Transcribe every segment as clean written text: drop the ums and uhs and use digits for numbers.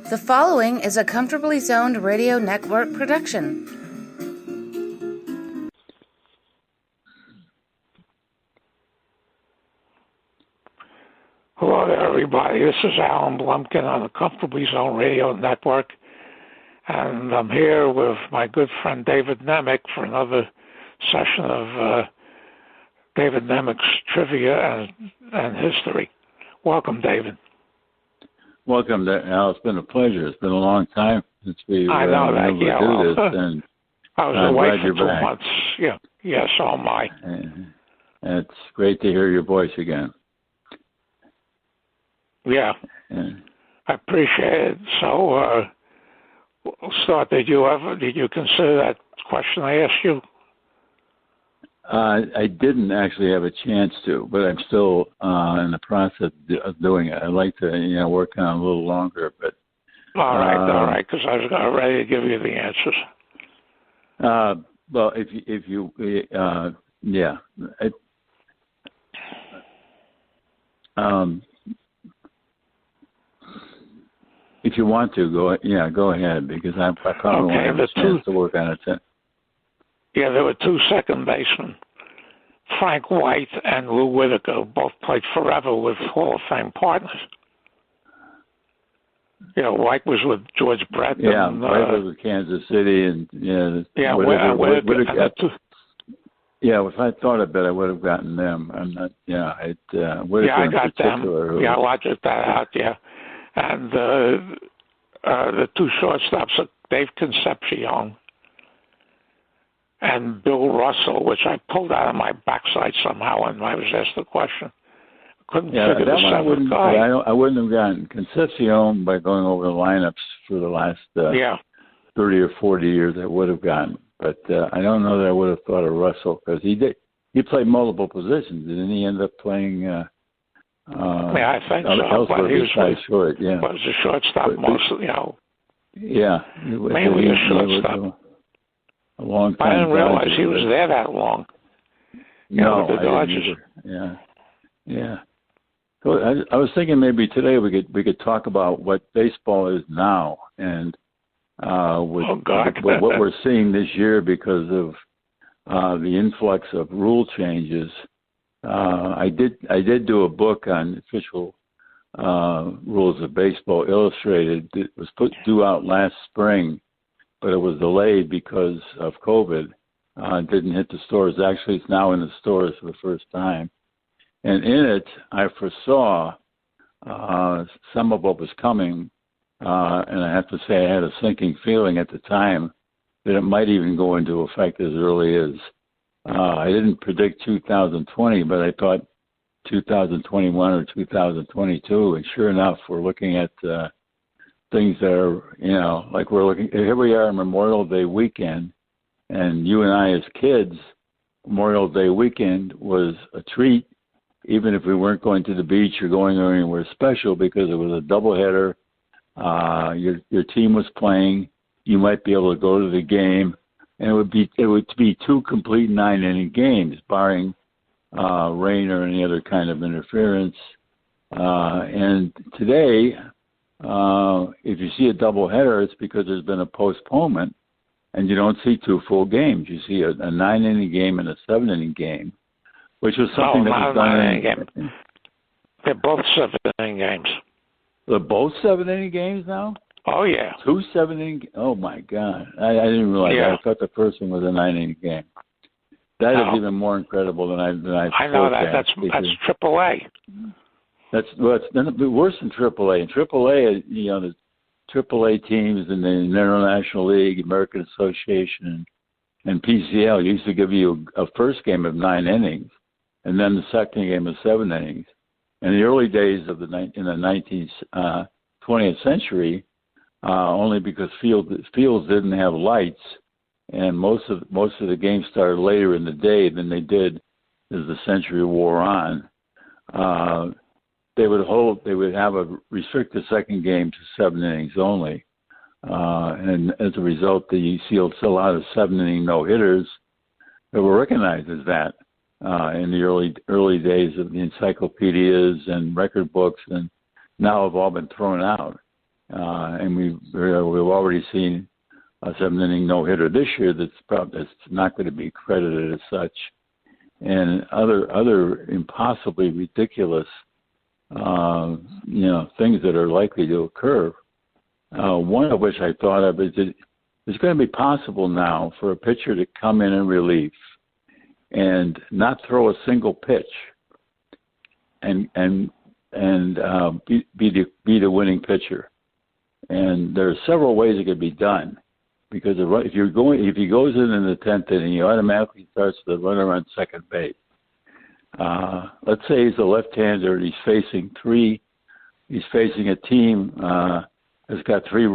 The following is a Comfortably Zoned Radio Network production. Hello there, everybody. This is Alan Blumkin on the Comfortably Zoned Radio Network, and I'm here with my good friend David Nemec for another session of David Nemec's trivia and history. Welcome, David. Welcome, Al. It's been a pleasure. It's been a long time since we I know that. do this. And I was away for 2 months. Yeah, so am I. And it's great to hear your voice again. Yeah, I appreciate it. So, we'll start. Did you consider that question I asked you? I didn't actually have a chance to, but I'm still in the process of doing it. I'd like to, work on it a little longer. But all right, because I was ready to give you the answers. Well, if you if you want to go ahead, because I probably won't have a chance to work on it. Yeah, there were 2 second basemen, Frank White and Lou Whitaker, both played forever with Hall of Fame partners. White was with George Brett. Yeah, and, White was with Kansas City, and Whitaker. Yeah, if I thought of it, I would have gotten them. I'm not. Whitaker I got them. I logic that out. Yeah, and the 2 shortstops are Dave Concepcion and Bill Russell, which I pulled out of my backside somehow when I was asked the question. Couldn't figure the seventh guy. I wouldn't have gotten Concepcion by going over the lineups for the last 30 or 40 years. I would have gotten, but I don't know that I would have thought of Russell, because he played multiple positions, and he ended up playing. I think so. But he was short. Yeah, was a shortstop mostly. Yeah, mainly a shortstop. A long time. I didn't realize he was there that long. No, with the Dodgers. Yeah. So I was thinking maybe today we could talk about what baseball is now, and what we're seeing this year because of the influx of rule changes. I did do a book on official rules of baseball illustrated. It was due out last spring, but it was delayed because of COVID. It didn't hit the stores. Actually, it's now in the stores for the first time. And in it, I foresaw some of what was coming, and I have to say I had a sinking feeling at the time that it might even go into effect as early as, I didn't predict 2020, but I thought 2021 or 2022, and sure enough, we're looking at things that are, like here we are on Memorial Day weekend, and you and I as kids, Memorial Day weekend was a treat, even if we weren't going to the beach or going anywhere special, because it was a doubleheader. Your team was playing. You might be able to go to the game, and it would be 2 complete 9-inning games, barring rain or any other kind of interference. And today, if you see a doubleheader, it's because there's been a postponement, and you don't see 2 full games. You see a 9-inning game and a 7-inning game, which was something that was done in. They're both 7-inning games. They're both 7-inning games now? Oh, yeah. 2 7-inning. Oh, my God. I didn't realize that. I thought the first one was a 9-inning game. That is even more incredible than I know that. That's AAA. It's worse than AAA. In AAA, the AAA teams in the International League, American Association, and PCL used to give you a first game of 9 innings, and then the second game of 7 innings. In the early days of in the 20th century, only because fields didn't have lights, and most of the games started later in the day than they did as the century wore on. They would have a restricted second game to 7 innings only. And as a result, you see a lot of 7-inning no-hitters that were recognized as that in the early days of the encyclopedias and record books, and now have all been thrown out. and we've already seen a 7-inning no-hitter this year that's not going to be credited as such, and other impossibly ridiculous things that are likely to occur. One of which I thought of is that it's going to be possible now for a pitcher to come in relief and not throw a single pitch and be the winning pitcher. And there are several ways it could be done, because if he goes in the 10th inning, he automatically starts the runner on second base. Let's say he's a left-hander and he's facing a team that's got three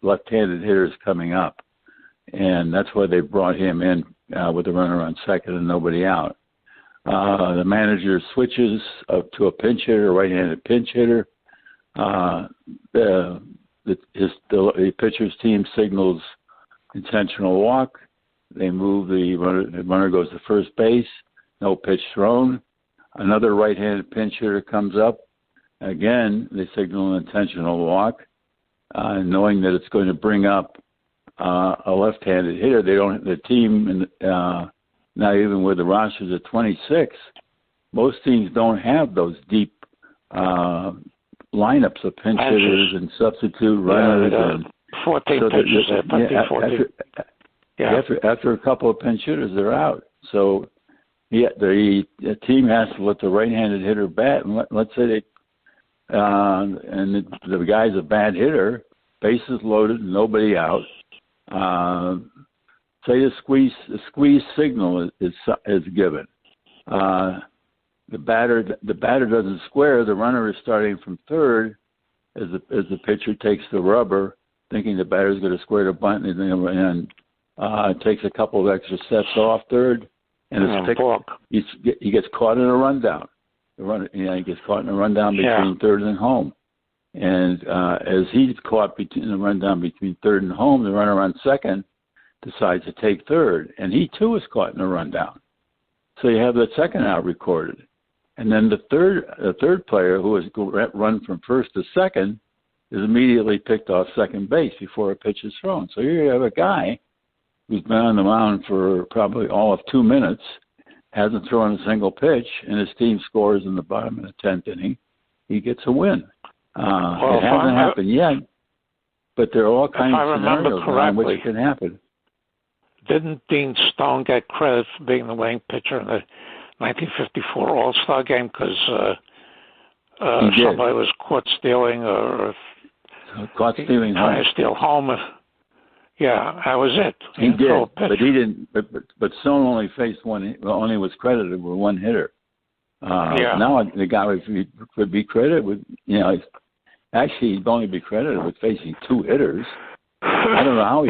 left-handed hitters coming up, and that's why they brought him in with the runner on second and nobody out. The manager switches to a pinch hitter, a right-handed pinch hitter. The pitcher's team signals intentional walk. They move the runner goes to first base. No pitch thrown. Another right-handed pinch hitter comes up. Again, they signal an intentional walk, knowing that it's going to bring up a left-handed hitter. The team, not even with the rosters of 26, most teams don't have those deep lineups of pinch hitters and substitute runners. And 14 pitchers. After a couple of pinch hitters, they're out. So the team has to let the right-handed hitter bat, and let's say the guy's a bad hitter, bases loaded, nobody out. Say a squeeze signal is given. The batter doesn't square. The runner is starting from third as the pitcher takes the rubber, thinking the batter's going to square the bunt, and takes a couple of extra steps off third, and he gets caught in a rundown. He gets caught in a rundown between third and home. And as he's caught in the rundown between third and home, the runner on second decides to take third, and he too is caught in a rundown. So you have the second out recorded. And then the third player, who has run from first to second, is immediately picked off second base before a pitch is thrown. So here you have a guy who's been on the mound for probably all of 2 minutes, hasn't thrown a single pitch, and his team scores in the bottom of the 10th inning. He gets a win. It hasn't happened yet, but there are all kinds of scenarios in which it can happen. Didn't Dean Stone get credit for being the winning pitcher in the 1954 All-Star game because somebody was caught stealing or caught stealing trying to steal home? Yeah, that was it. He did, but he didn't. But Stone only was credited with one hitter. Now the guy would be credited with, actually he'd only be credited with facing two hitters. I don't know how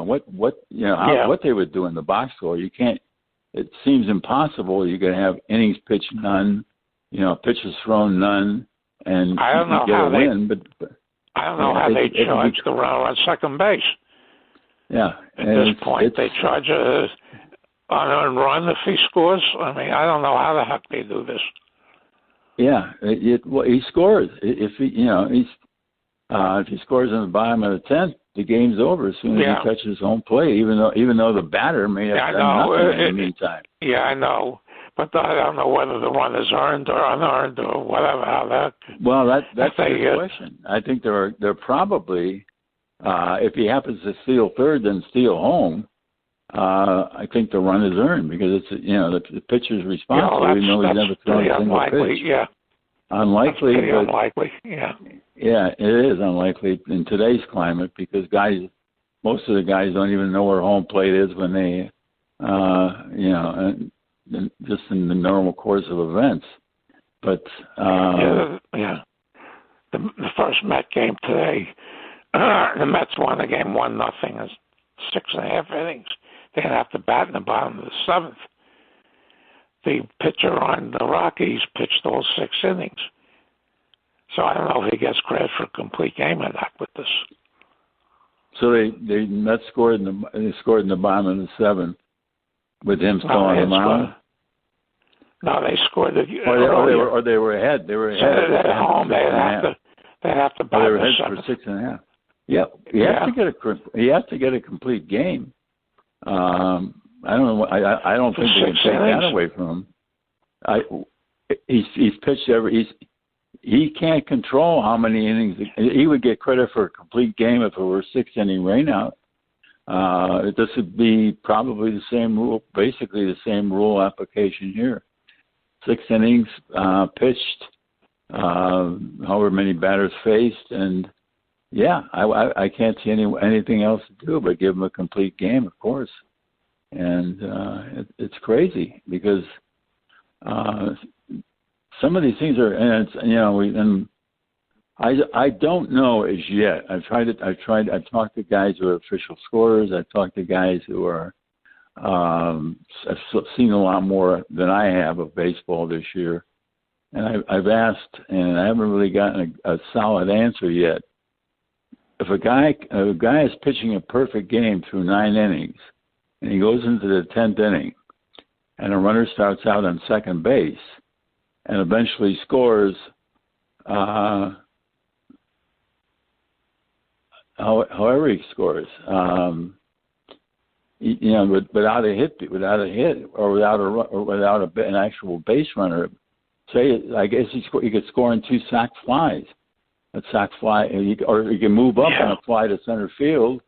what they would do in the box score. You can't. It seems impossible. You can have innings pitched none, pitches thrown none, and I don't know get how a win. But I don't know how they charge the runner on second base. Yeah, at this point they charge an unearned run if he scores. I mean, I don't know how the heck they do this. Yeah, he scores if he scores in the bottom of the 10th, the game's over as soon as he touches home plate. Even though the batter may have done nothing in the meantime. Yeah, I know, but I don't know whether the run is earned or unearned or whatever. How that? Well, that's the question. I think they're probably. If he happens to steal third, then steal home. I think the run is earned because it's the pitcher's responsible. Even though he's never thrown a single pitch. Yeah, unlikely. That's unlikely. Yeah. Yeah, it is unlikely in today's climate because most of the guys don't even know where home plate is when they, just in the normal course of events. But The first Met game today. The Mets won the game 1-0 in 6.5 innings. They didn't have to bat in the bottom of the 7th. The pitcher on the Rockies pitched all 6 innings. So I don't know if he gets credit for a complete game or not with this. So they Mets scored in the bottom of the 7th with him still on the mound. No, they scored. Or they were ahead. They were ahead. At home, They have to buy they were the heads seventh. for 6.5. Yep, you have to get a complete game. I don't know. I don't think they can take that away from him. He's pitched he can't control how many innings. He would get credit for a complete game if it were a 6-inning rainout. This would be probably the same rule, basically the same rule application here. 6 innings pitched, however many batters faced, and yeah, I can't see anything else to do but give him a complete game, of course. And it's crazy because some of these things are, and it's, I don't know as yet. I've talked to guys who are official scorers. I've talked to guys who are, I've seen a lot more than I have of baseball this year. And I've asked, and I haven't really gotten a solid answer yet. If a guy is pitching a perfect game through 9 innings, and he goes into the 10th inning, and a runner starts out on second base, and eventually scores, however he scores, without a hit, or without an actual base runner. Say, I guess he could score in 2 sac flies. A sac fly, or he can move up and a fly to center field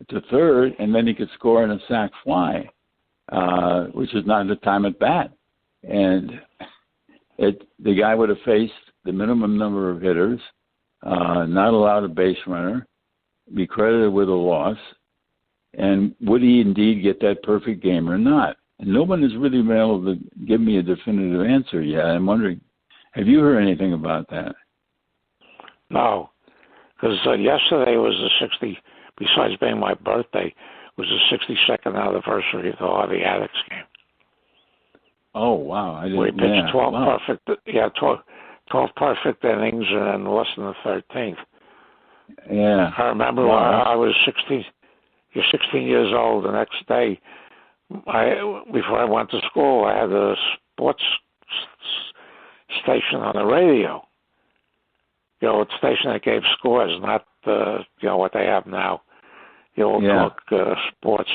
to third, and then he could score in a sac fly, which is not the time at bat. And the guy would have faced the minimum number of hitters, not allowed a base runner, be credited with a loss, and would he indeed get that perfect game or not? And no one has really been able to give me a definitive answer yet. I'm wondering, have you heard anything about that? No, because yesterday was the besides being my birthday, was the 62nd anniversary of the Harvey Haddix game. Oh, wow. I didn't, we pitched 12 wow. perfect, 12 perfect innings and then lost in the 13th. Yeah. I remember when I was 16. You're 16 years old. The next day, before I went to school, I had a sports station on the radio. A station that gave scores, not what they have now. Talk sports.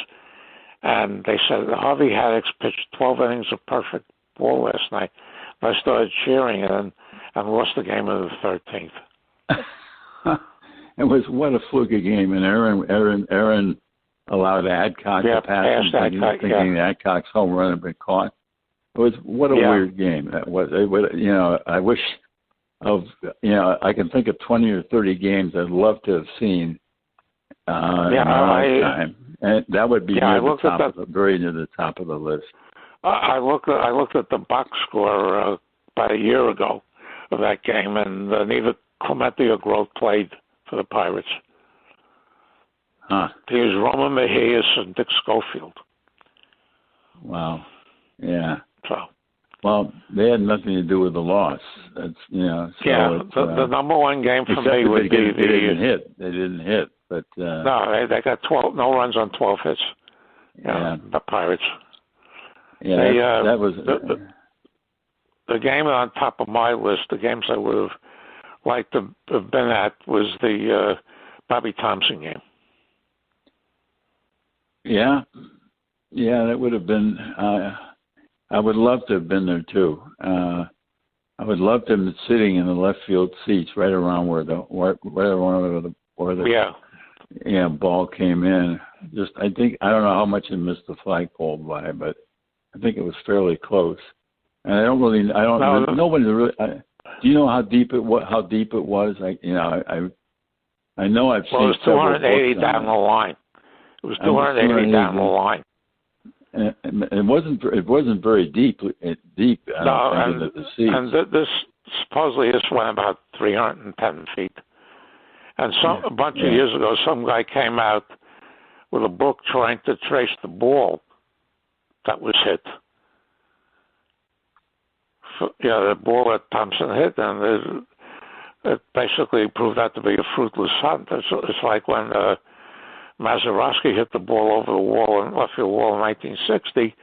And they said Harvey Haddix pitched 12 innings of perfect ball last night. And I started cheering and lost the game of the 13th. It was what a fluky game, and Aaron allowed Adcock to pass him, thinking Adcock's home run had been caught. It was what a weird game that was. I wish I can think of 20 or 30 games I'd love to have seen in my lifetime, and that would be very near the top of the list. I looked at the box score about a year ago of that game, and neither Clemente or Groth played for the Pirates. Huh. He was Roman Mejias and Dick Schofield. Wow. Yeah. So. Well, they had nothing to do with the loss. That's the number one game for me would be they didn't hit, but no, they got 12 no runs on 12 hits. The Pirates. Yeah, that was the game on top of my list. The games I would have liked to have been at was the Bobby Thompson game. Yeah, that would have been. I would love to have been there too. I would love to have been sitting in the left field seats right around where the ball came in. I don't know how much it missed the flagpole by, but I think it was fairly close. And nobody really. Do you know how deep it was? I know I've seen. Well, it was 280 down the line. It was 280 down the line. And it wasn't very deep. Into the seats. And this supposedly this went about 310 feet. And a bunch of years ago, some guy came out with a book trying to trace the ball that was hit. The ball that Thompson hit, and it basically proved out to be a fruitless hunt. It's like when Mazeroski hit the ball over the wall in left field wall in 1960,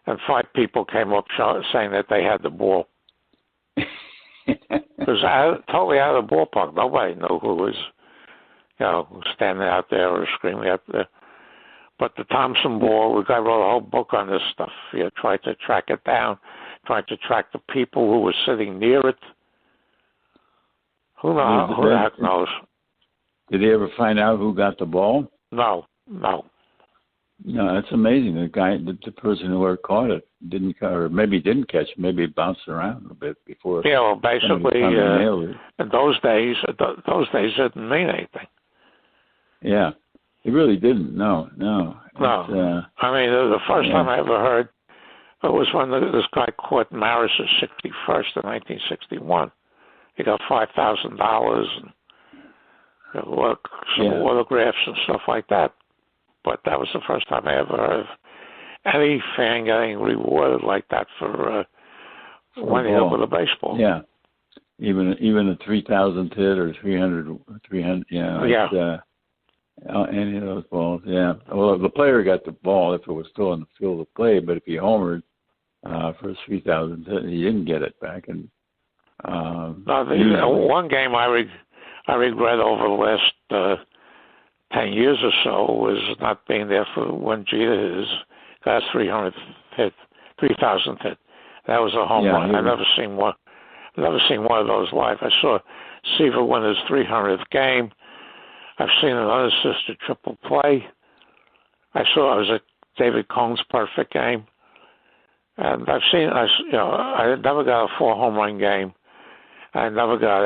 and 5 people came up saying that they had the ball. It was totally out of the ballpark. Nobody knew who was, standing out there or screaming out there. But the Thompson ball, the guy wrote a whole book on this stuff. Tried to track it down, tried to track the people who were sitting near it. Who the heck knows? Did he ever find out who got the ball? No. No, that's amazing. The person who caught it didn't, or maybe didn't catch it. Maybe it bounced around a bit before. Yeah, well, basically, in those days, it didn't mean anything. Yeah, it really didn't. No. I mean, the first time I ever heard it was when this guy caught Maris' 61st in 1961. He got $5,000 and some autographs and stuff like that. But that was the first time I ever heard of any fan getting rewarded like that for winning up with a baseball. Yeah, even a 3,000 hit or 300. Any of those balls. Yeah. Well, the player got the ball if it was still in the field of play, but if he homered for 3,000 hit, he didn't get it back. And one game I regret over the last 10 years or so was not being there for when Jeter got 300 hit, 3,000 hit. That was a home run. I've never seen one of those live. I saw Seaver win his 300th game. I've seen an unassisted triple play. I was at David Cohn's perfect game, and I never got a 4 home run game. I never got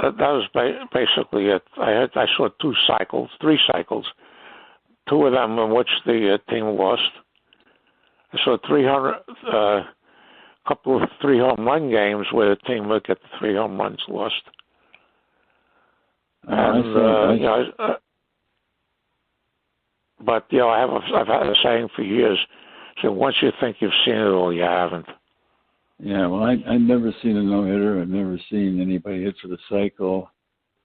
that was basically it. I saw 3 cycles, 2 of them in which the team lost. I saw 300, couple of 3 home run games where the team would get the 3 home runs lost. But I've had a saying for years. So once you think you've seen it all, you haven't. Yeah, well, I've never seen a no-hitter. I've never seen anybody hit for the cycle.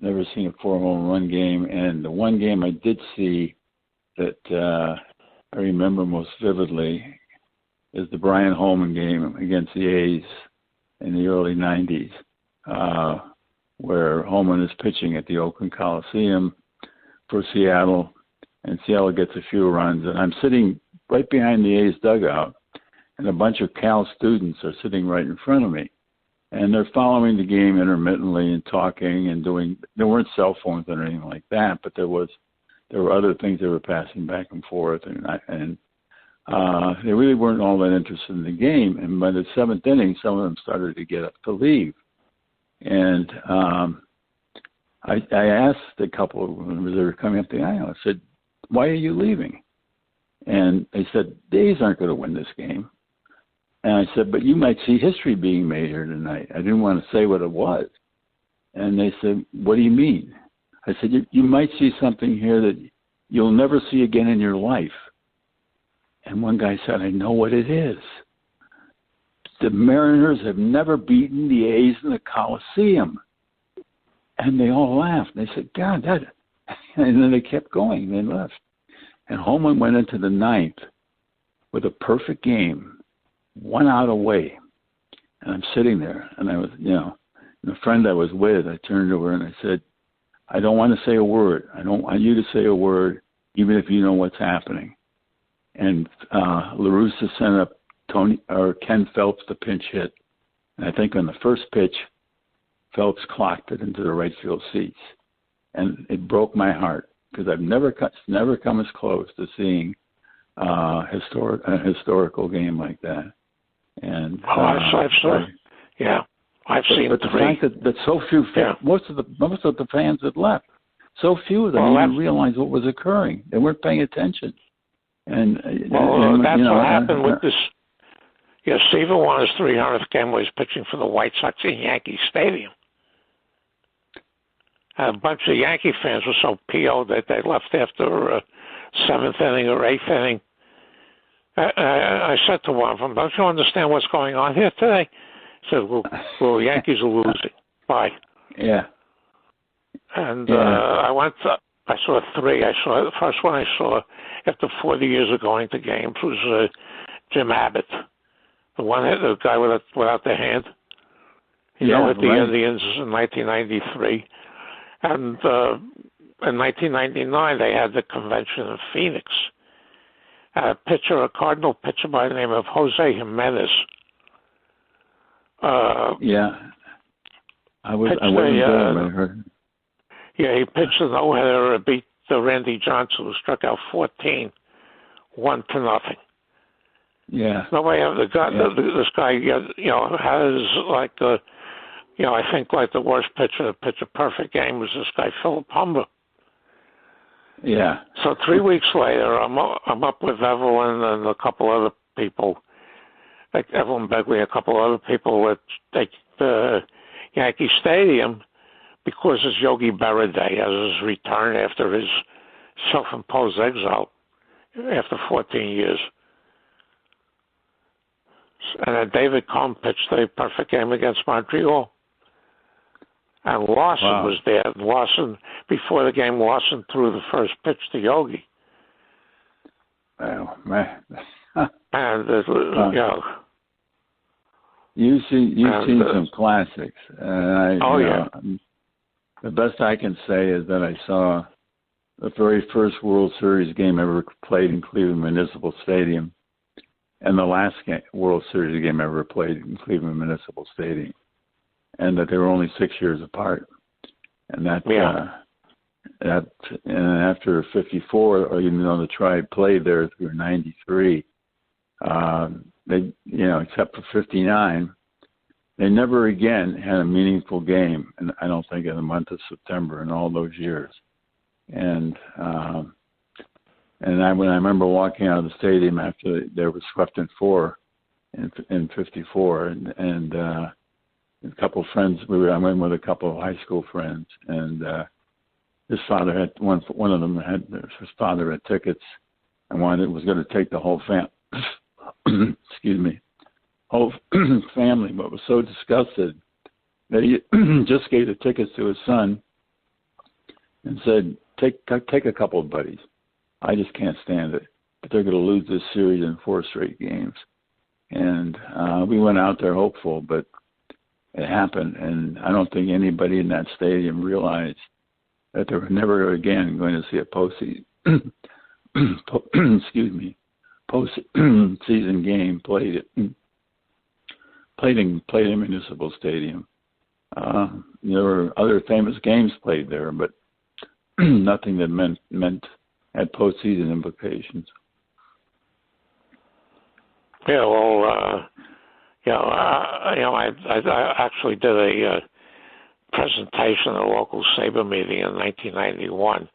Never seen a 4 home run game. And the one game I did see that I remember most vividly is the Brian Holman game against the A's in the early 90s, where Holman is pitching at the Oakland Coliseum for Seattle, and Seattle gets a few runs. And I'm sitting right behind the A's dugout, and a bunch of Cal students are sitting right in front of me. And they're following the game intermittently and talking and there weren't cell phones or anything like that, but there were other things they were passing back and forth. And they really weren't all that interested in the game. And by the 7th inning, some of them started to get up to leave. And I asked a couple when they were coming up the aisle, I said, "Why are you leaving?" And they said, "The A's aren't going to win this game." And I said, "But you might see history being made here tonight." I didn't want to say what it was. And they said, "What do you mean?" I said, you might see something here that you'll never see again in your life." And one guy said, "I know what it is. The Mariners have never beaten the A's in the Coliseum." And they all laughed. They said, "God, that..." And then they kept going. They left. And Holman went into the 9th with a perfect game, 1 out away. And I'm sitting there, and I was, and a friend I was with, I turned over and I said, "I don't want to say a word. I don't want you to say a word, even if you know what's happening." And La Russa sent up Ken Phelps to pinch hit. And I think on the first pitch, Phelps clocked it into the right field seats. And it broke my heart because I've never come as close to seeing a historical game like that. And I've seen but the fact that so few most of the fans had left. So few of them didn't realize what was occurring. They weren't paying attention. And that's what happened with this. Yeah, Seaver won his 300th game where he was pitching for the White Sox in Yankee Stadium. And a bunch of Yankee fans were so PO'd that they left after 7th inning or 8th inning. I said to one of them, "Don't you understand what's going on here today?" He said, well, Yankees are losing. Bye. Yeah. And I saw 3. The first one I saw after 40 years of going to games was Jim Abbott. The the guy without the hand. With the right. Indians in 1993. And in 1999, they had the convention in Phoenix. A Cardinal pitcher by the name of Jose Jimenez. I wasn't there, but I heard. Yeah, he pitched a no-hitter, beat Randy Johnson, who struck out 14, 1-0. Yeah. Nobody ever got this guy. Has like I think like the worst pitcher to pitch a perfect game was this guy Philip Humber. Yeah. So 3 weeks later, I'm up with Evelyn and a couple other people, like Evelyn Begley, a couple other people at Yankee Stadium, because it's Yogi Berra Day as his return after his self-imposed exile after 14 years. And then David Cohn pitched a perfect game against Montreal. And Lawson was there. Before the game, Lawson threw the first pitch to Yogi. Oh, man. And, You've seen some classics. The best I can say is that I saw the very first World Series game ever played in Cleveland Municipal Stadium, and the last World Series game ever played in Cleveland Municipal Stadium, and that they were only 6 years apart, and and after '54, or even though the Tribe played there through '93, they except for '59, they never again had a meaningful game, and I don't think in the month of September in all those years, when I remember walking out of the stadium after they were swept in 4 in '54, and a couple of friends. I went with a couple of high school friends, and his father had one of them had his father had tickets, and was going to take the whole whole family, but was so disgusted that he just gave the tickets to his son and said, "Take a couple of buddies. I just can't stand it. But they're going to lose this series in 4 straight games." And we went out there hopeful, but it happened. And I don't think anybody in that stadium realized that they were never again going to see a postseason game played in Municipal Stadium. There were other famous games played there, but nothing that had postseason implications. Yeah, well, I actually did a presentation at a local SABR meeting in 1991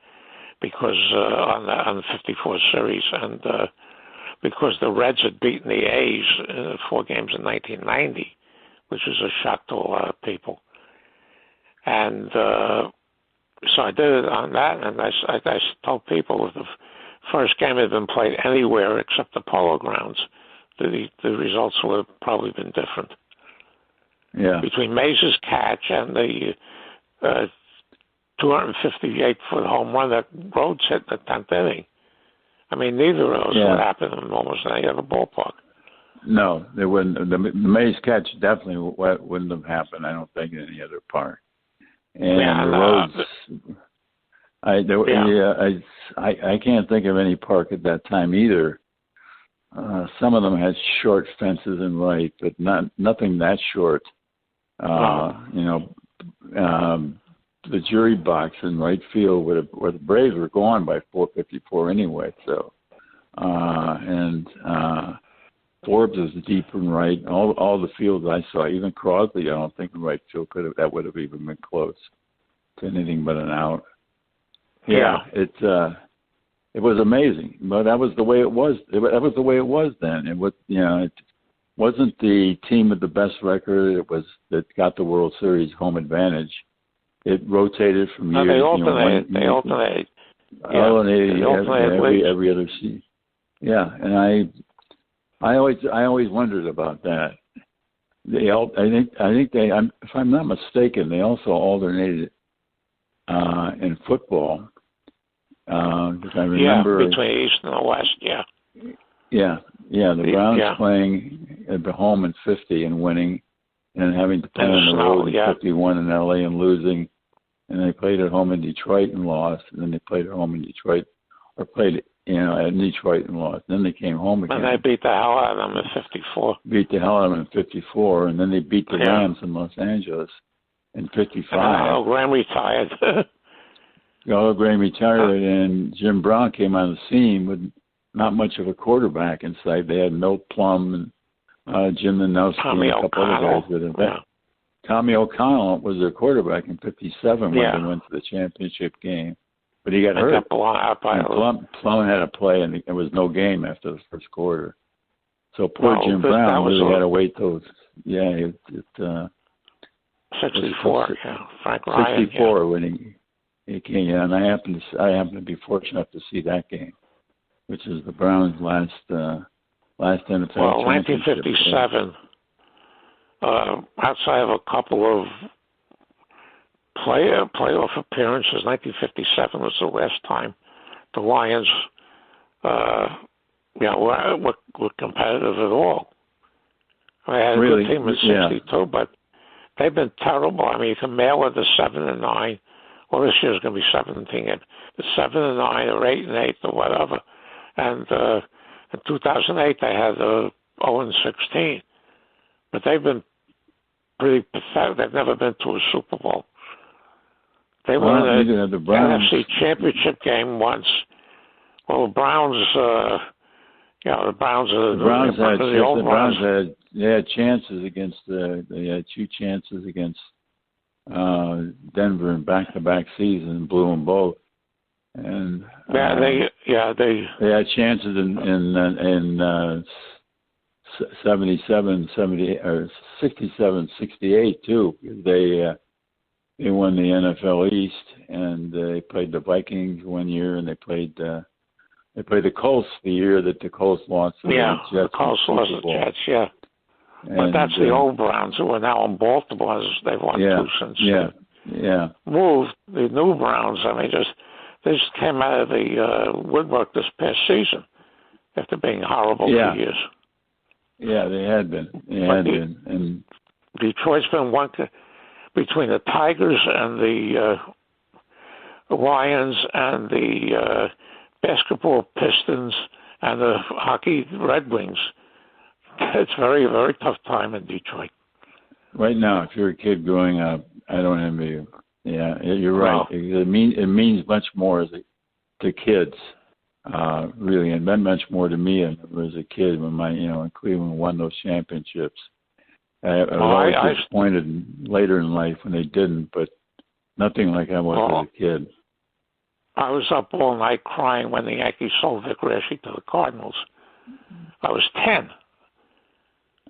because on the '54 series, and because the Reds had beaten the A's in 4 games in 1990, which was a shock to a lot of people. And so I did it on that, and I told people if the first game had been played anywhere except the Polo Grounds, the results would have probably been different. Yeah. Between Mays' catch and the 258-foot home run that Rhodes hit in the 10th inning, I mean, neither of those would happen in almost any other ballpark. No, they wouldn't. The Mays catch definitely wouldn't have happened, I don't think, in any other park. And the Rhodes, I can't think of any park at that time either. Some of them had short fences in right, but nothing that short. The jury box in right field where the Braves were going by 454 anyway. So, Forbes is deep in right. All the fields I saw, even Crosby, I don't think in right field that would have even been close to anything but an out. Yeah. It was amazing, but that was the way it was. That was the way it was then. It was, it wasn't the team with the best record. That got the World Series home advantage. It rotated from year to year. They alternated. Every other season. Yeah, and I always wondered about that. I think they, if I'm not mistaken, they also alternated in football. Because I remember between East and the West, the Browns playing at home in 50 and winning, and having to play on the road in 51 in LA and losing. And they played at home in Detroit and lost. And then they played at home in Detroit, or played, at Detroit and lost. Then they came home again. And they beat the hell out of them in 54. Beat the hell out of them in 54. And then they beat the Rams in Los Angeles in 55. Oh, Graham retired. Graham retired, and Jim Brown came on the scene with not much of a quarterback in sight. They had Milt Plum and Jim Nanowski and a couple other guys with him. Tommy O'Connell was their quarterback in 57 when they went to the championship game. But he got hurt. Plum had a play, and there was no game after the first quarter. So poor Jim Brown really had to wait those. 64, Frank Ryan. 64 when he came, and I happened to be fortunate to see that game, which is the Browns' last NFL championship. Well, 1957. Outside of a couple of playoff appearances, 1957 was the last time the Lions, were competitive at all. I had a good team in '62, but they've been terrible. I mean, you can mail it to 7-9. Well, this year's going to be 17. The 7-9 or 8-8 or whatever. And in 2008 they had 0-16. But they've been pretty pathetic. They've never been to a Super Bowl. They won the NFC Championship game once. Well, the Browns, the Browns had chances against they had two chances against Denver in back-to-back seasons and blew them both. And they had chances in 77, 70 or 67, 68 too. They won the NFL East, and they played the Vikings one year, and they played the Colts the year that the Colts lost to the Jets. The Colts lost to the Jets, But that's the old Browns who are now in Baltimore. They've won two since moved. The new Browns, they just came out of the woodwork this past season after being horrible for years. Yeah, they had been. And Detroit's been one between the Tigers and the Lions and the basketball Pistons and the hockey Red Wings. It's a very, very tough time in Detroit. Right now, if you're a kid growing up, I don't envy you. Yeah, you're right. It means much more to kids, really, and meant much more to me as a kid when Cleveland won those championships. I was always disappointed later in life when they didn't, but nothing like I was as a kid. I was up all night crying when the Yankees sold Vic Raschi to the Cardinals. I was 10.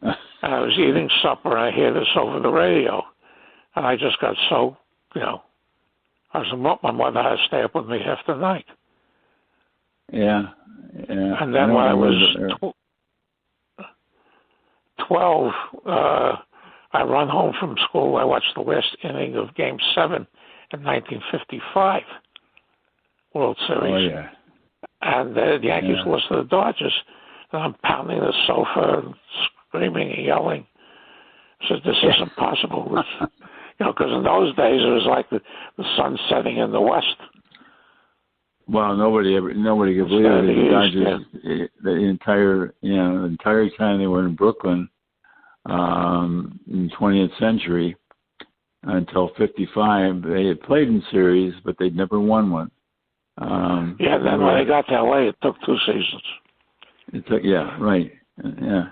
And I was eating supper, and I hear this over the radio. And I just got so, my mother had to stay up with me half the night. Yeah. And then when I was 12, I run home from school. I watched the last inning of Game 7 in 1955 World Series. Oh, yeah. And the Yankees lost to the Dodgers. And I'm pounding the sofa and screaming and yelling. I said, this isn't possible. Because in those days it was like the sun setting in the west. Well, nobody could believe it. The Dodgers, the entire time they were in Brooklyn in the 20th century until 55, they had played in series, but they'd never won one. Then when they got to LA, it took 2 seasons. Right. Yeah,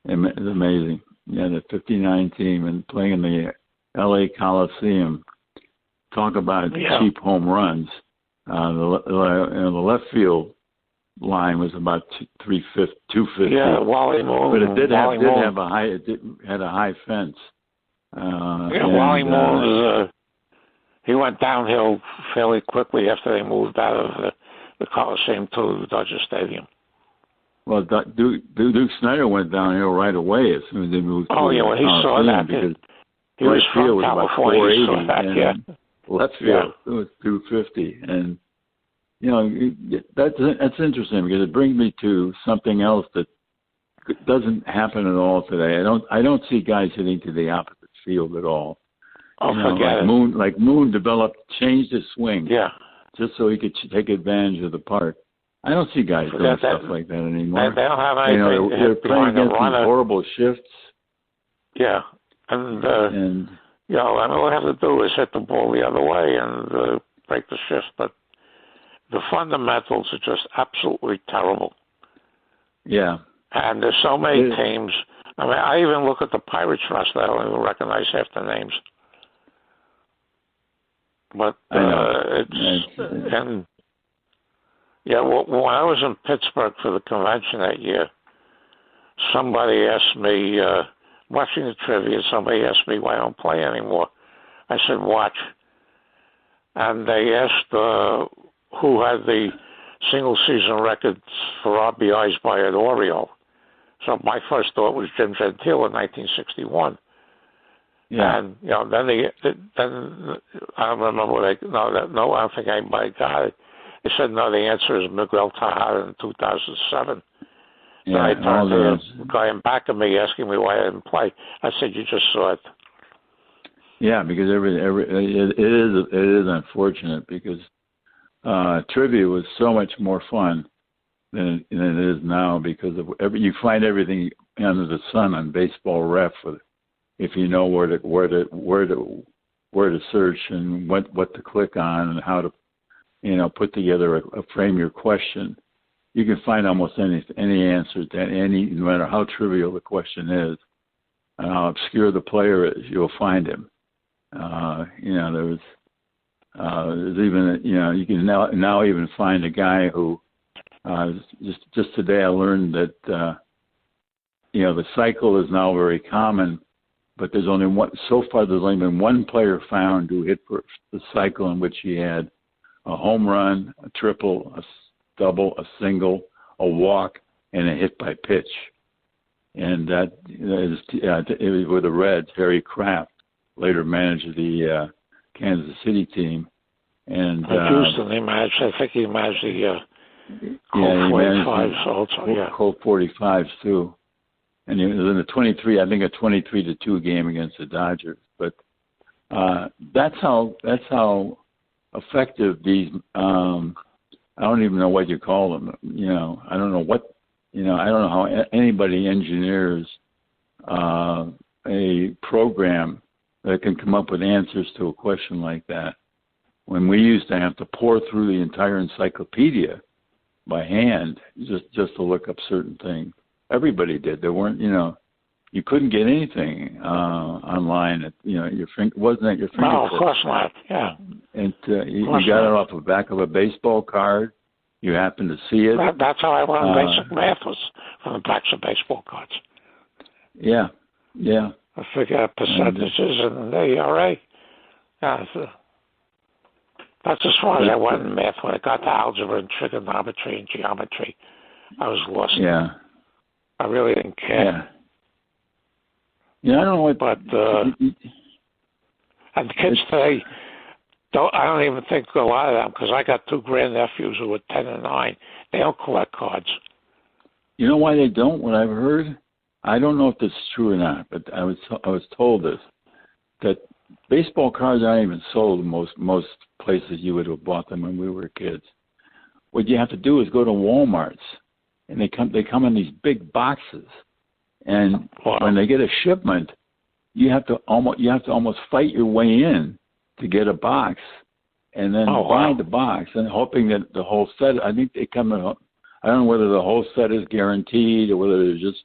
it's amazing. Yeah, the 59 team and playing in the LA Coliseum. Talk about cheap home runs. The left field line was about 250. Yeah, Wally Moon. But it had a high fence. Wally Moon he went downhill fairly quickly after they moved out of the Coliseum to the Dodger Stadium. Well, Duke Snyder went downhill right away as soon as they moved. He saw that because he was from California. He saw that, left field it was 250, and that's interesting because it brings me to something else that doesn't happen at all today. I don't see guys hitting to the opposite field at all. Oh, forget it. Moon changed his swing. Yeah. Just so he could take advantage of the park. I don't see guys doing stuff like that anymore. They don't have anything. They're playing against these horrible shifts. Yeah, and all they have to do is hit the ball the other way and break the shift. But the fundamentals are just absolutely terrible. Yeah. And there's so many teams. I mean, I even look at the Pirates roster. I don't even recognize half the names. But when I was in Pittsburgh for the convention that year, somebody asked me, watching the trivia, somebody asked me why I don't play anymore. I said, watch. And they asked who had the single-season records for RBIs by an Oriole. So my first thought was Jim Gentile in 1961. Yeah. And then I don't remember what I don't think anybody got it. They said no. The answer is Miguel Tejada in 2007. Yeah, then I turned to the guy in back of me asking me why I didn't play. I said, "You just saw it." Yeah, because it is unfortunate because trivia was so much more fun than it is now because of you find everything under the sun on Baseball Ref if you know where to search and what to click on and how to put together a frame your question. You can find almost any answer to no matter how trivial the question is and how obscure the player is, you'll find him. There's even you can now even find a guy who just today I learned that the cycle is now very common. But there's only one. So far, there's only been one player found who hit for the cycle in which he had a home run, a triple, a double, a single, a walk, and a hit by pitch. And that is it was with the Reds. Harry Kraft later managed the Kansas City team. And Houston, I think he managed the Colt 45s also. Yeah, Colt 45s too. And it was in a 23-2 game against the Dodgers. But that's how effective these. I don't even know what you call them. I don't know what. I don't know how anybody engineers a program that can come up with answers to a question like that. When we used to have to pour through the entire encyclopedia by hand just to look up certain things. Everybody did. There weren't, you couldn't get anything online. Your finger wasn't at your fingertips. No, of course not. Yeah. And you got it off the back of a baseball card. You happened to see it. That's how I learned basic math was from the backs of baseball cards. Yeah. Yeah. I figured out percentages and the ERA. Yeah. That's as far as I went in math. When I got to algebra and trigonometry and geometry, I was lost. Yeah. I really didn't care. Yeah, I don't know what. But and the kids today, I don't even think a lot of them, because I got two grandnephews who were 10 and 9. They don't collect cards. You know why they don't? What I've heard, I don't know if this is true or not, but I was told this, that baseball cards aren't even sold in most places you would have bought them when we were kids. What you have to do is go to Walmart's, and they come in these big boxes, and when they get a shipment, you have to almost fight your way in to get a box, and then buy the box, and hoping that the whole set. I think they come in. I don't know whether the whole set is guaranteed or whether there's just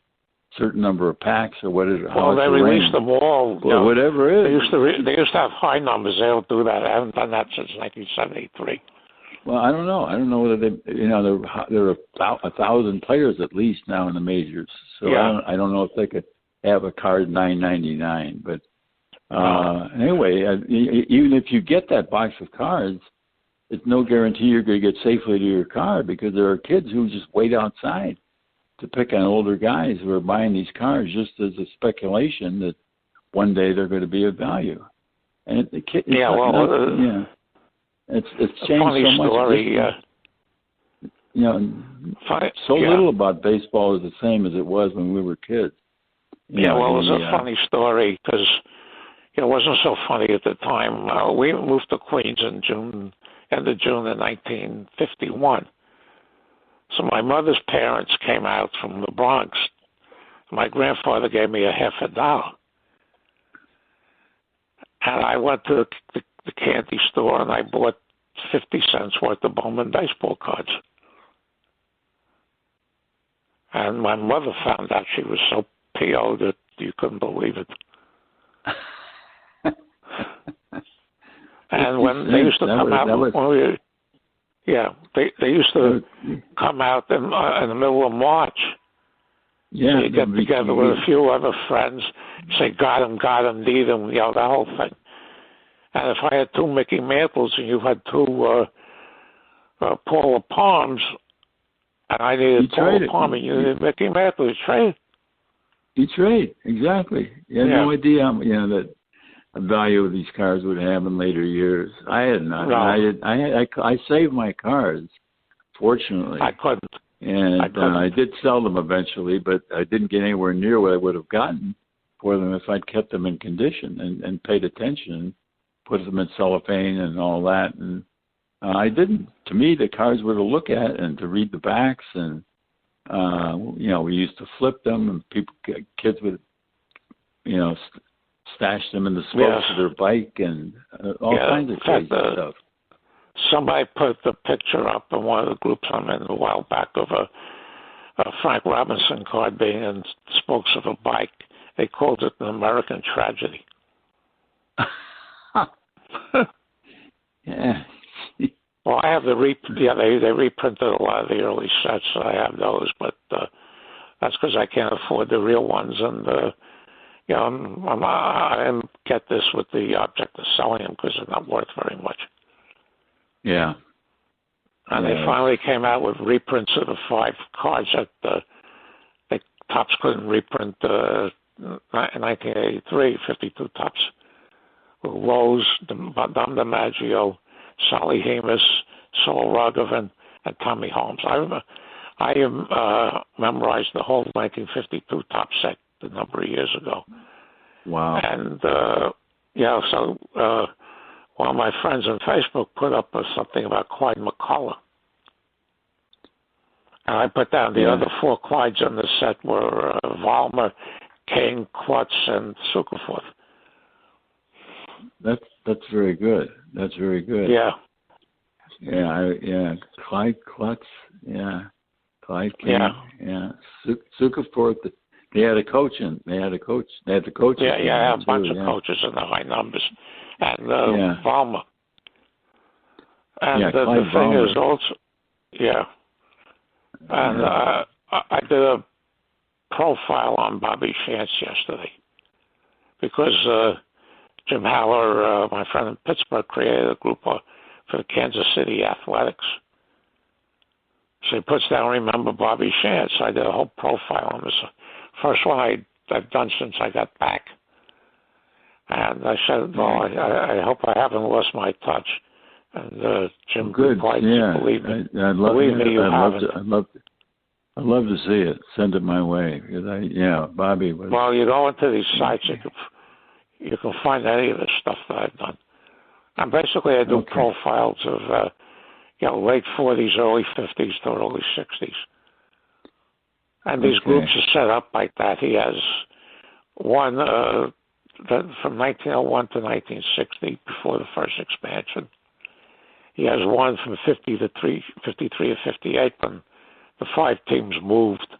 a certain number of packs or what is. Well, they released them all. Well, whatever it is. They used to have high numbers. They don't do that. I haven't done that since 1973. Well, I don't know. I don't know whether there are 1,000 players at least now in the majors. So I don't know if they could have a card $9.99. But anyway, even if you get that box of cards, it's no guarantee you're going to get safely to your car, because there are kids who just wait outside to pick on older guys who are buying these cars just as a speculation that one day they're going to be of value. And it's changed funny so much. Story, little about baseball is the same as it was when we were kids. It was a funny story because it wasn't so funny at the time. We moved to Queens in end of June of 1951. So my mother's parents came out from the Bronx. My grandfather gave me $50. And I went to the candy store and I bought 50 cents worth of Bowman baseball cards. And my mother found out. She was so PO'd that you couldn't believe it. And when they used to come out, they used to come out in the middle of March. Yeah, you get together with a few other friends, say got him, need him, that whole thing. And if I had two Mickey Mantles and you had two Paula Palms, and I needed Paula Palm and you needed Mickey Mantle, you trade. You trade, exactly. You had no idea, that the value of these cars would have in later years. I had not. No. I saved my cars, fortunately. I couldn't. And I did sell them eventually, but I didn't get anywhere near what I would have gotten for them if I'd kept them in condition and paid attention and put them in cellophane and all that. And I didn't. To me, the cars were to look at and to read the backs. And, we used to flip them and kids would, stash them in the spokes of their bike and all kinds of crazy stuff. Somebody put the picture up in one of the groups I'm in a while back of a Frank Robinson card being in spokes of a bike. They called it an American tragedy. Yeah. Well, I have they reprinted a lot of the early sets, so I have those, but that's because I can't afford the real ones, and I didn't get this with the object of selling them because they're not worth very much. Yeah. And they finally came out with reprints of the 5 cards that the Topps couldn't reprint in 1983, 52 Topps. Rose, Dom DiMaggio, Solly Hemus, Saul Rogovan, and Tommy Holmes. I memorized the whole 1952 Topps set a number of years ago. Wow. And, so one of my friends on Facebook put up something about Clyde McCullough. And I put down the other 4 Clydes on the set were Vollmer, King, Klutz, and Sukerforth. That's very good. That's very good. Yeah. Yeah, Clyde Klutz, Clyde King, Sukerforth. They had a coach. They had the coaches. Yeah, a bunch of coaches in the high numbers. And Vollmer. And the thing is also, and I did a profile on Bobby Shantz yesterday because Jim Haller, my friend in Pittsburgh, created a group for the Kansas City Athletics. So he puts down, remember Bobby Shantz. I did a whole profile on this. First one I've done since I got back. And I said, well, I hope I haven't lost my touch. And Jim replied, believe me. Believe me, you haven't. I'd love to see it. Send it my way. Because Bobby was... Well, you go into these sites, you can find any of the stuff that I've done. And basically I do profiles of, late 40s, early 50s to early 60s. And these groups are set up like that. He has one from 1901 to 1960, before the first expansion. He has one from 53 to 58 when the 5 teams moved.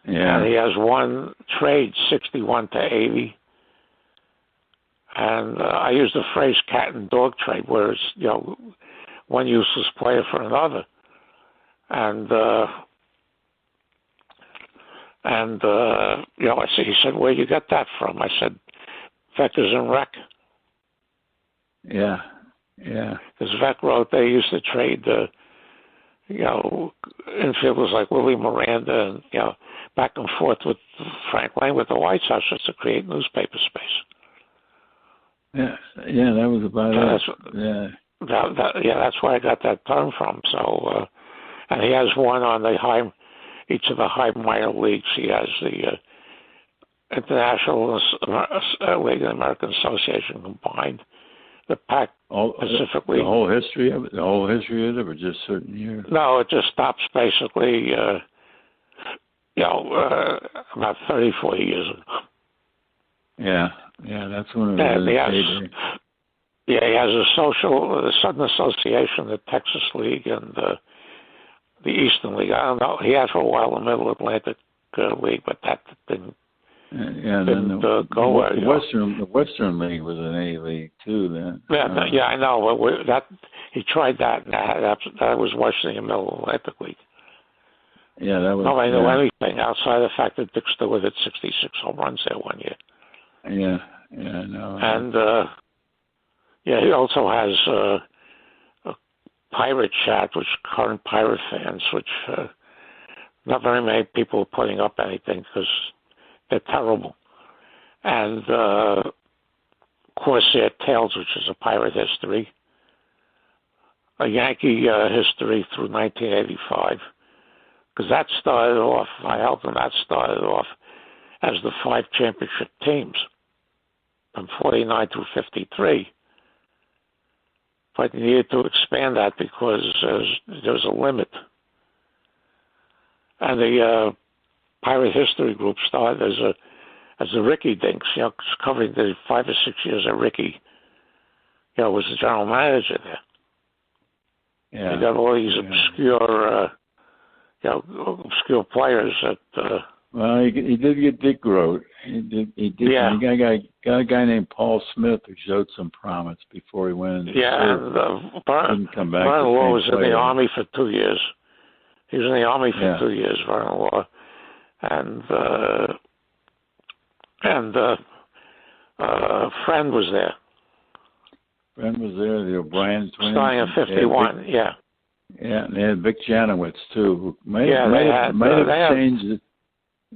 Yeah. And he has one trade, 61 to 80. And I use the phrase cat and dog trade, where it's, one useless player for another. And he said, where you get that from? I said, Veckers and Rec. Yeah. Because Veck wrote they used to trade, infielders like Willie Miranda and, back and forth with Frank Lane with the White Sox just to create newspaper space. Yeah, that was about it. That's where I got that term from. So And he has one on each of the high minor leagues. He has the International League and American Association combined, the Pac Pacific League. The whole history of it? The whole history of it, or just certain years? No, it just stops basically, about 30, 40 years ago. Yeah, that's when it was. He has the Southern Association, the Texas League, and the Eastern League. I don't know. He had for a while the Middle Atlantic League, but that didn't. Then the Western League was an A league too. Then. I know. But he tried that, and that was Western and Middle Atlantic League. Yeah, that was. Nobody knew anything outside the fact that Dick Stewart hit 66 home runs there one year. Yeah, no. And he also has a pirate chat, which current pirate fans, which not very many people are putting up anything because they're terrible. And Corsair Tales, which is a pirate history, a Yankee history through 1985, because that started off, I helped them, that started off as the 5 championship teams from 49 through 53. But you needed to expand that because there was a limit. And the Pirate History Group started as a Ricky Dinks, covering the 5 or 6 years that Ricky, was the general manager there. Yeah. You got all these obscure players that. Well, he did get Dick Grote. He did. Yeah. He got a guy named Paul Smith who showed some promise before he went. Didn't come back. Vernon Law was in the Army for 2 years. He was in the Army for 2 years, Vernon Law, and Friend was there. Friend was there. The O'Brien twins. Starting in 51. Yeah, and they had Vic Janowitz too, who might have changed it.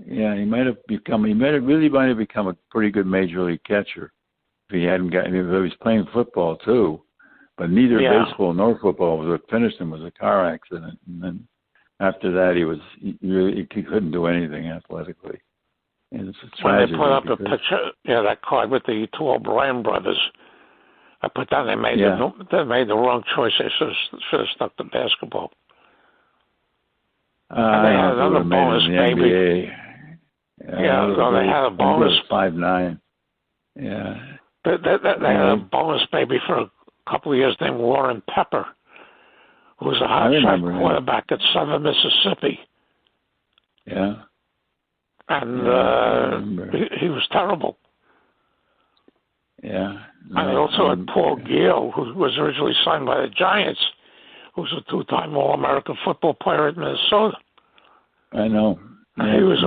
Yeah, he might have become a pretty good major league catcher if he hadn't gotten. If he was playing football too, but neither baseball nor football was what finished him. Was a car accident, and then after that he couldn't do anything athletically. And it's a tragedy. When they put up a picture, that card with the 2 O'Brien brothers, I put down they made the wrong choice. They should have stuck to basketball. They had another bonus baby. They had a bonus. 5'9". Yeah. They had a bonus baby for a couple of years named Warren Pepper, who was a hotshot quarterback at Southern Mississippi. Yeah. And he was terrible. Yeah. And they also had Paul Gill, who was originally signed by the Giants, who's a 2-time All-American football player at Minnesota. I know. Yeah, he was he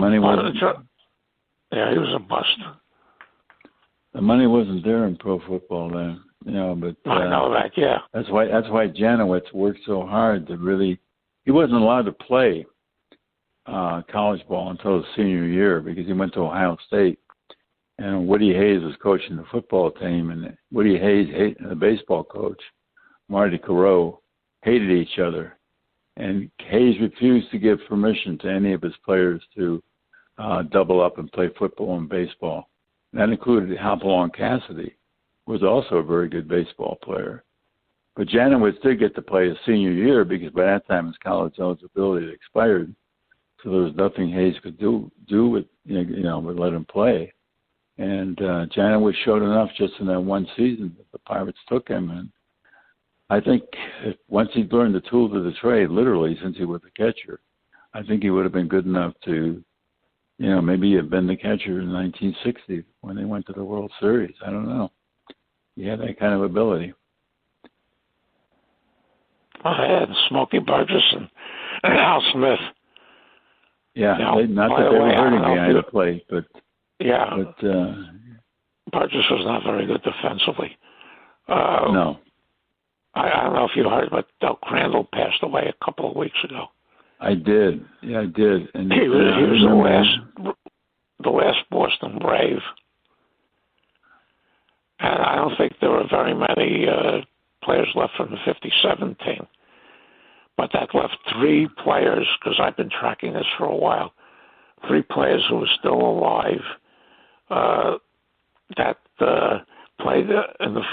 was a bust. The money wasn't there in pro football then, but I know that, yeah. That's why Janowitz worked so hard to really. He wasn't allowed to play college ball until his senior year because he went to Ohio State, and Woody Hayes was coaching the football team, and Woody Hayes, the baseball coach, Marty Carew, hated each other. And Hayes refused to give permission to any of his players to double up and play football and baseball. That included Hopalong Cassidy, who was also a very good baseball player. But Janowitz did get to play his senior year because by that time his college eligibility had expired. So there was nothing Hayes could do with, but let him play. And Janowitz showed enough just in that one season that the Pirates took him. And I think once he'd learned the tools of the trade, literally, since he was a catcher, I think he would have been good enough to, maybe have been the catcher in 1960 when they went to the World Series. I don't know. He had that kind of ability. I had Smokey Burgess and Al Smith. Yeah, not that they were hurting behind the plate, but Burgess was not very good defensively. No. I don't know if you heard, but Del Crandall passed away a couple of weeks ago. I did. Yeah, I did. And he was the last Boston Brave. And I don't think there were very many players left from the 57 team. but that left 3 players, because I've been tracking this for a while, 3 players who were still alive that played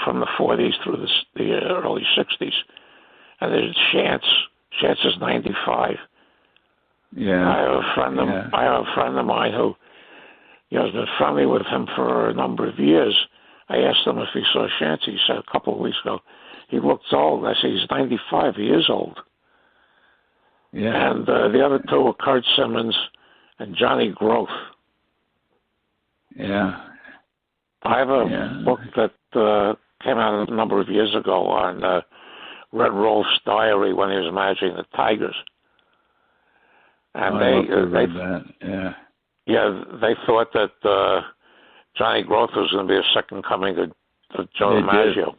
from the 40s through the early 60s. And there's Chance. Chance is 95. Yeah. I have a friend of mine who, has been friendly with him for a number of years. I asked him if he saw Chance. He said a couple of weeks ago he looks old. I said he's 95. He is old. Yeah. And the other 2 were Kurt Simmons and Johnny Groth. Yeah. I have a book that came out a number of years ago on Red Rolf's diary when he was managing the Tigers. And they thought that Johnny Groth was going to be a second coming of Joe DiMaggio.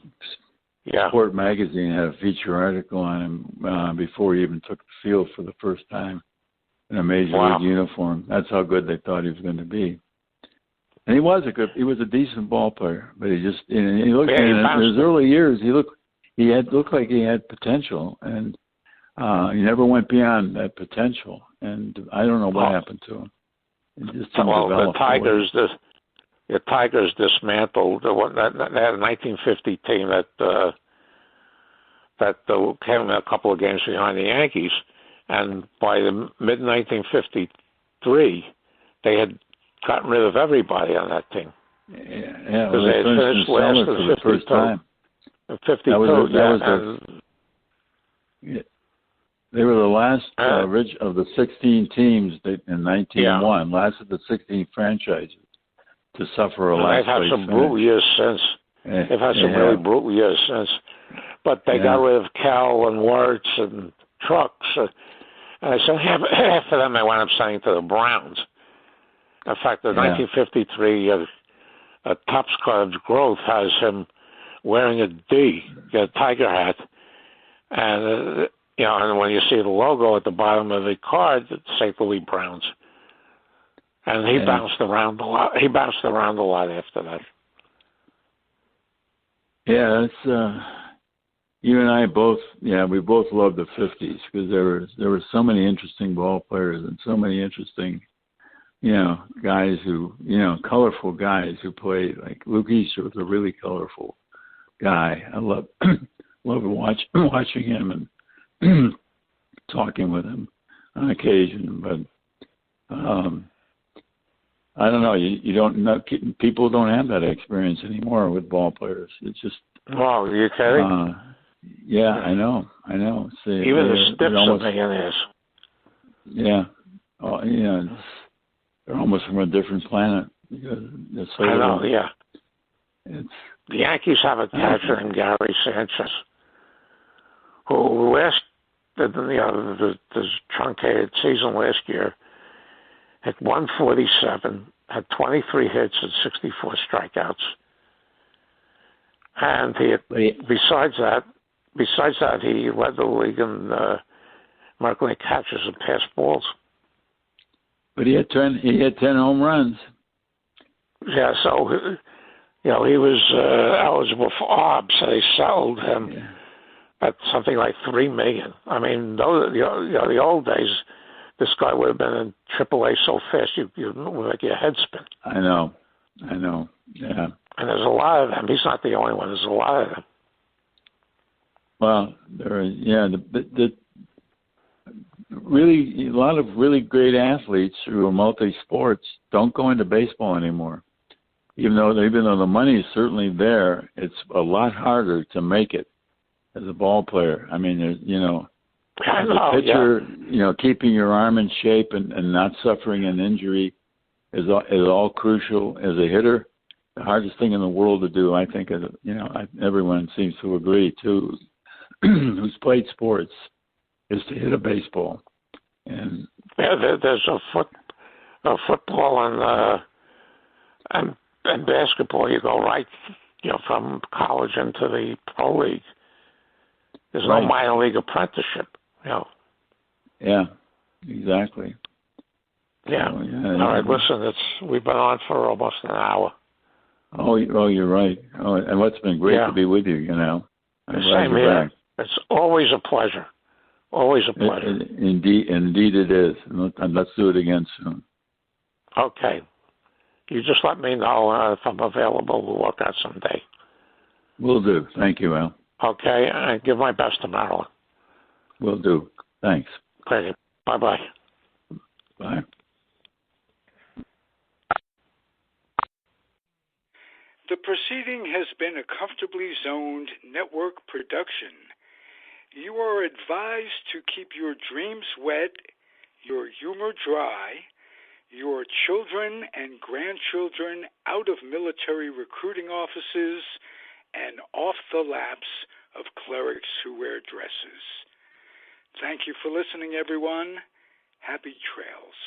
Yeah. Sport Magazine had a feature article on him before he even took the field for the first time in a major league uniform. That's how good they thought he was going to be. And he was a decent ball player, but he just, he looked in his early years, he looked like he had potential, and he never went beyond that potential. And I don't know what happened to him. The Tigers dismantled that 1950 team that came a couple of games behind the Yankees, and by the mid 1953, they had gotten rid of everybody on that team. Yeah, because they had finished last for the first time. 52. They were the last of the 16 teams in 1901, last of the 16 franchises to suffer a last place finish. They've had some brutal years since. They've had some really brutal years since. But they got rid of Cal and Wirtz and Trucks. And I said half of them they wound up sending to the Browns. In fact, the 1953 Topps card Growth has him wearing a D, a tiger hat, and and when you see the logo at the bottom of the card, it's St. Louis Browns. And he bounced around a lot. He bounced around a lot after that. Yeah, that's you and I both. Yeah, we both loved the '50s because there were so many interesting ball players and so many interesting, guys who, colorful guys who played. Like Luke Easter was a really colorful guy. I loved watching him and talking with him on occasion, but I don't know. You don't know. People don't have that experience anymore with ball players. It's just. Wow, are you kidding? Yeah, I know. See, even the stiffs are millionaires. Yeah. They're almost from a different planet. I know. Yeah. The Yankees have a catcher named Gary Sanchez, who the truncated season last year had 147, had 23 hits and 64 strikeouts. And besides that, he led the league in American League catches and passed balls. But he had 10 home runs. Yeah, so he was eligible for ARB, so they sold him at something like $3 million. I mean, the old days, this guy would have been in AAA so fast you would make your head spin. I know. Yeah. And there's a lot of them. He's not the only one. There's a lot of them. Well, really, a lot of really great athletes who are multi-sports don't go into baseball anymore. Even though the money is certainly there, it's a lot harder to make it as a ball player. I mean, as a pitcher, keeping your arm in shape and not suffering an injury is all crucial. As a hitter, the hardest thing in the world to do, I think, everyone seems to agree too, who's played sports, is to hit a baseball. And there's a football and basketball. You go right, from college into the pro league. There's no minor league apprenticeship. Yeah, exactly. Yeah. So, all right. Listen, we've been on for almost an hour. Oh, you're right. Oh, and it's been great to be with you. Same here. It's always a pleasure. Always a pleasure. Indeed it is. And let's do it again soon. Okay. You just let me know if I'm available. We'll work out someday. Will do. Thank you, Al. Okay. And give my best to Marilyn. Will do. Thanks. Great. Bye-bye. Bye. The proceeding has been a Comfortably Zoned network production. You are advised to keep your dreams wet, your humor dry, your children and grandchildren out of military recruiting offices and off the laps of clerics who wear dresses. Thank you for listening, everyone. Happy trails.